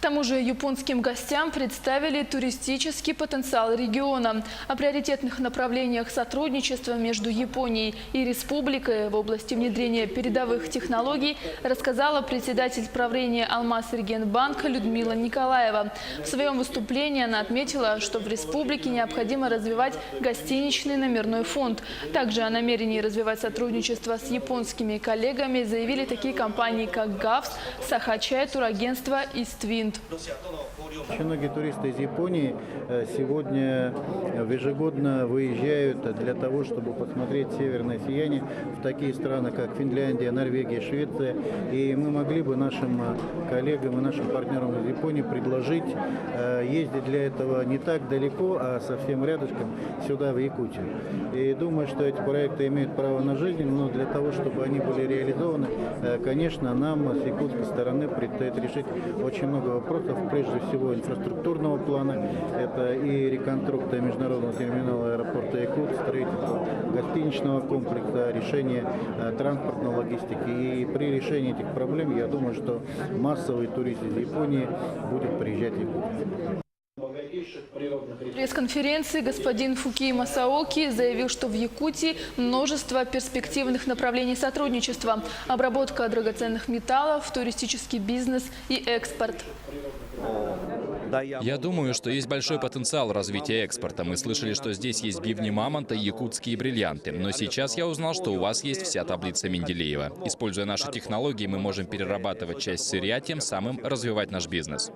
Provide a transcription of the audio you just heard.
тому же японским гостям представили туристический потенциал региона. О приоритетных направлениях сотрудничества между Японией и республикой в области внедрения передовых технологий рассказала председатель правления Алмаз-Регионбанка Людмила Николаева. В своем выступлении она отметила, что в республике необходимо развивать гостиничный номерной фонд. Также о намерении развивать сотрудничество с японскими коллегами заявили такие компании, как ГАВС, Сахачай, турагентство и Ствинт. Очень многие туристы из Японии сегодня ежегодно выезжают для того, чтобы посмотреть северное сияние в такие страны, как Финляндия, Норвегия, Швеция. И мы могли бы нашим коллегам и нашим партнерам из Японии предложить ездить для этого не так далеко, а совсем рядышком сюда, в Якутию. И думаю, что эти проекты имеют право на жизнь, но для того, чтобы они были реализованы, конечно, нам с якутской стороны предстоит решить очень много вопросов, прежде всего инфраструктурного плана. Это и реконструкция международного терминала аэропорта Якут, строительство гостиничного комплекса, решение транспортной логистики. И при решении этих проблем, я думаю, что массовый турист из Японии будет приезжать в Якутию. В пресс-конференции господин Фукии Масаоки заявил, что в Якутии множество перспективных направлений сотрудничества: обработка драгоценных металлов, туристический бизнес и экспорт. Я думаю, что есть большой потенциал развития экспорта. Мы слышали, что здесь есть бивни мамонта и якутские бриллианты. Но сейчас я узнал, что у вас есть вся таблица Менделеева. Используя наши технологии, мы можем перерабатывать часть сырья, тем самым развивать наш бизнес.